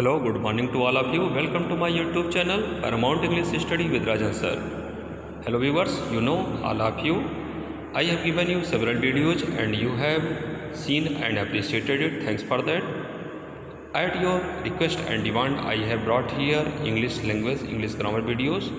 Hello, good morning to all of you. Welcome to my YouTube channel Paramount English Study with Rajan sir. Hello viewers, you know all of you, I have given you several videos and you have seen and appreciated it. Thanks for that. At your request and demand, I have brought here English language, English grammar videos.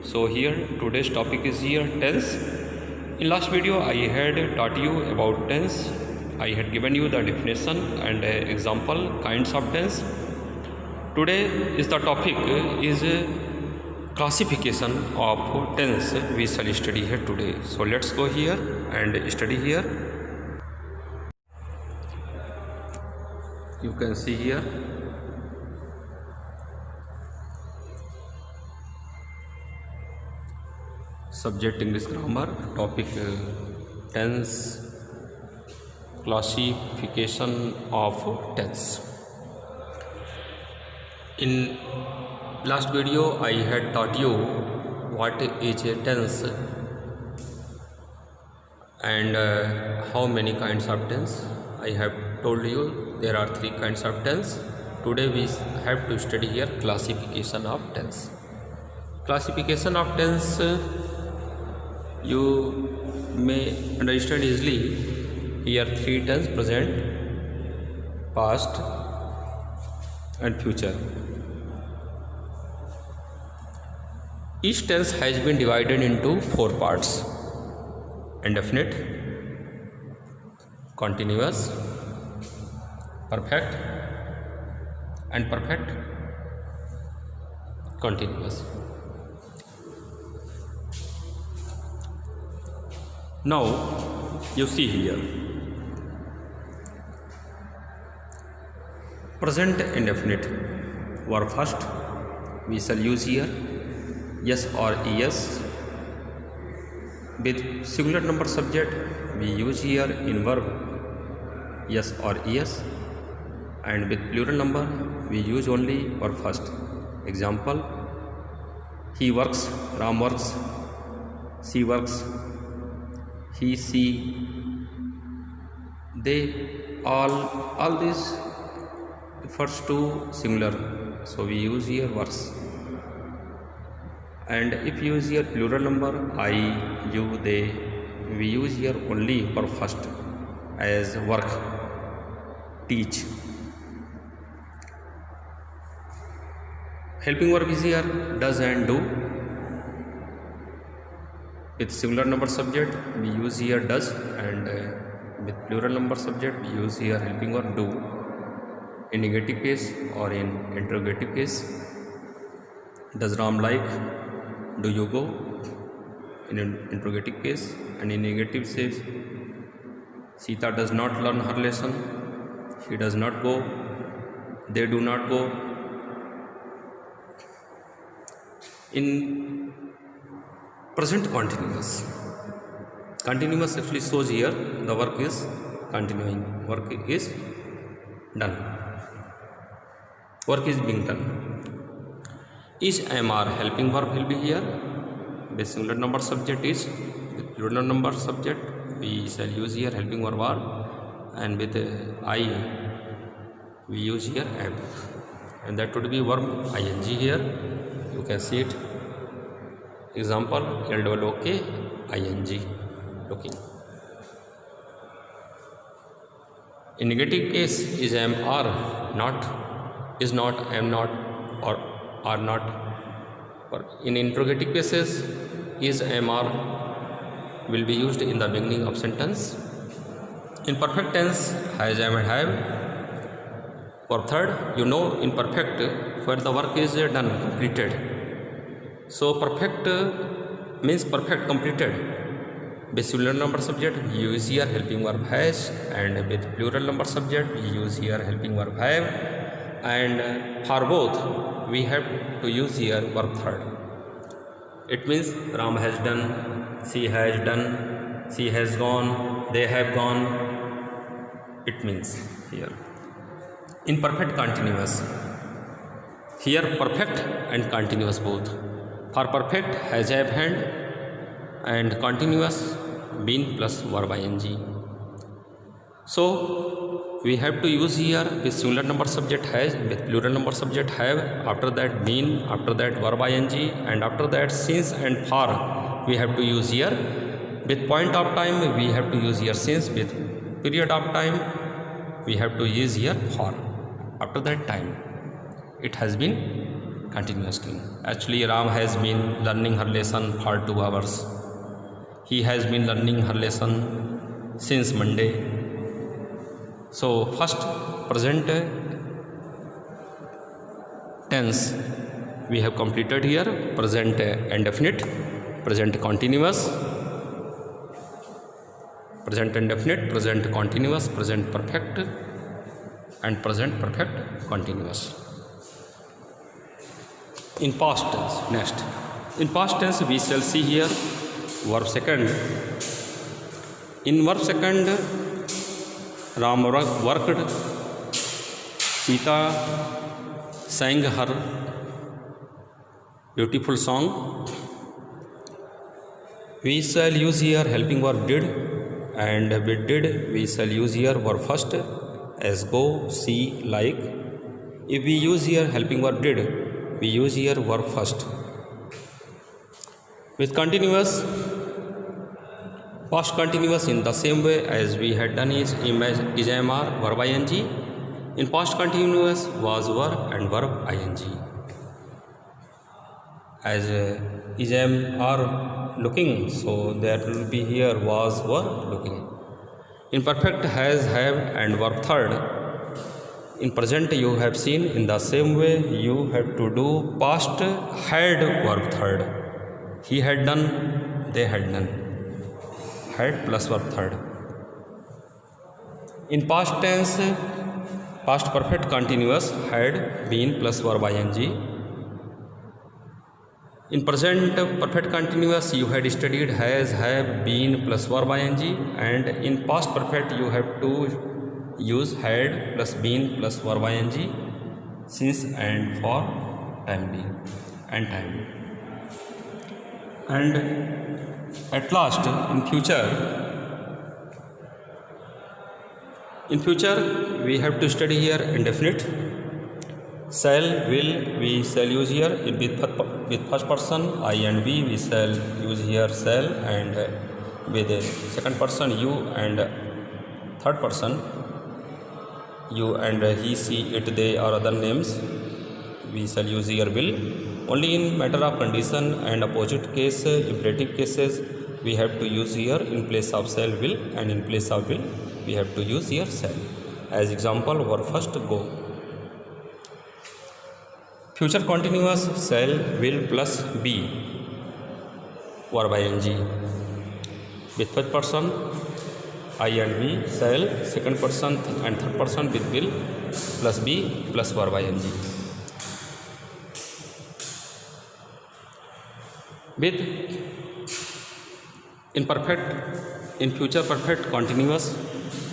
So here today's topic is here tense. In last video I had taught you about tense. I had given you the definition and example kinds of tense. Today is the topic is classification of tense. We shall study here today. So let's go here and study here. You can see here subject English grammar, topic tense, classification of tense. In last video I had taught you what is a tense and how many kinds of tense. I have told you there are three kinds of tense. Today we have to study here classification of tense. Classification of tense you may understand easily. Here three tense: present, past and future. Each tense has been divided into four parts: indefinite, continuous, perfect and perfect continuous. Now you see here present indefinite verb first we shall use here yes or es. With singular number subject we use here in verb yes or es, and with plural number we use only verb first. Example: he works, Ram works, she works, he, she, they, all this refers to singular, so we use here works. And if you use here plural number I, you, they, we use here only verb first as work, teach. Helping verb is here does and do. With singular number subject we use here does, and with plural number subject we use here helping verb do. In negative case or in interrogative case, does Ram like, do you go, in an interrogative case. And in negative says Sita does not learn her lesson, he does not go, they do not go. In present continuous, continuous actually shows here the work is continuing, work is done, work is being done. Is MR helping verb will be here. The singular number subject is, with plural number subject we shall use here helping verb are, and with I we use here am, and that would be verb ing here. You can see it. Example: LOOK ing, looking. In negative case is am are not, is not, am not, or are not. Or in interrogative cases is, am, are will be used in the beginning of sentence. In perfect tense has, am and have. For third, you know in perfect where the work is done, completed. So perfect means perfect, completed. With singular number subject we use here helping verb has, and with plural number subject we use here helping verb have, and for both we have to use here verb third. It means Ram has done, she has done, she has gone, they have gone. It means here. In perfect continuous, here perfect and continuous both. For perfect has, have, and continuous been plus verb ing. So we have to use here with singular number subject has, with plural number subject have, after that been, after that verb ing, and after that since and for we have to use here. With point of time we have to use here since. With period of time we have to use here for. After that time it has been continuously. Actually Ram has been learning her lesson for 2 hours. He has been learning her lesson since Monday. So first present tense we have completed here. Present indefinite, present continuous, present indefinite, present continuous, present perfect and present perfect continuous. In past tense, next. In past tense we shall see here verb second. In verb second, Ram worked, Sita sang her beautiful song. We shall use here helping verb did, and with did we shall use here verb first as go, see, like. If we use here helping verb did, we use here verb first. With continuous, past continuous in the same way as we had done is MR verb ing. In past continuous was verb and verb ing. As is are looking, so there will be here was verb looking. In perfect has, have and verb third. In present you have seen in the same way you have to do past had verb third. He had done, they had done. Had plus verb third. In past tense, past perfect continuous had been plus verb ing. In present perfect continuous you had studied has, have, been plus verb ing, and in past perfect you have to use had plus been plus verb ing, since and for, time being and time. And at last in future we have to study here indefinite. Shall, will we shall use here with first person I and we shall use here shall, and with second person you and third person you and he, she, it, they or other names we shall use here will. Only in matter of condition and opposite case, imperative cases, we have to use here in place of shall will, and in place of will we have to use here shall. As example, verb first go. Future continuous shall, will plus be verb ing. With first person I and we shall, second person and third person with will plus be plus verb ing. With in future perfect continuous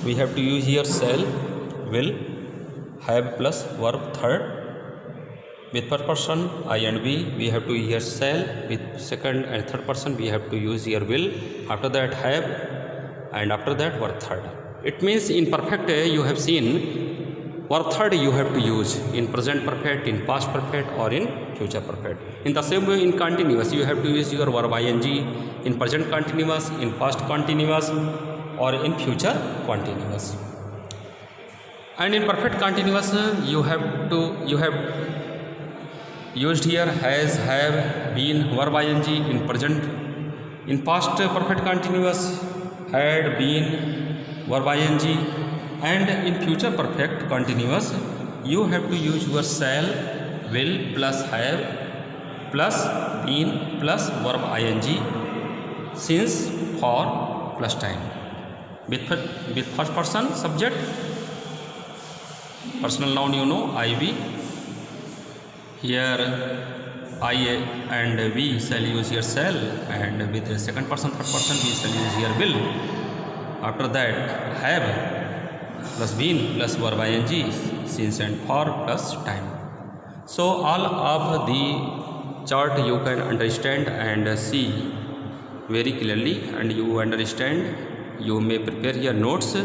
we have to use here shall, will, have plus verb third. With first person I and we have to use here shall. With second and third person we have to use here will. After that have, and after that verb third. It means in perfect you have seen verb third you have to use in present perfect, in past perfect or in future perfect. In the same way in continuous you have to use your verb ing in present continuous, in past continuous or in future continuous. And in perfect continuous you have used here has, have, been, verb ing in present. In past perfect continuous had, been, verb ing, and in future perfect continuous you have to use your shall, will plus have plus been plus verb ing, since, for plus time. With first person subject, personal noun you know I, we. Here I and we shall use here shall, and with the second person third person we shall use here will. After that have plus been plus verb ing, since and for plus time. So all of the chart you can understand and see very clearly, and you understand, you may prepare your notes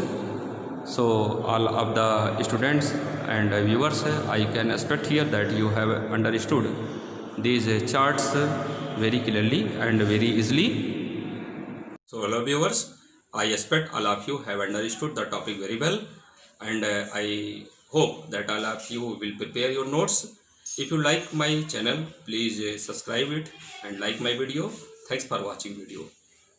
So all of the students and viewers, I can expect here that you have understood these charts very clearly and very easily. So hello viewers, I expect all of you have understood the topic very well, and I hope that all of you will prepare your notes. If you like my channel, please subscribe it and like my video. Thanks for watching video.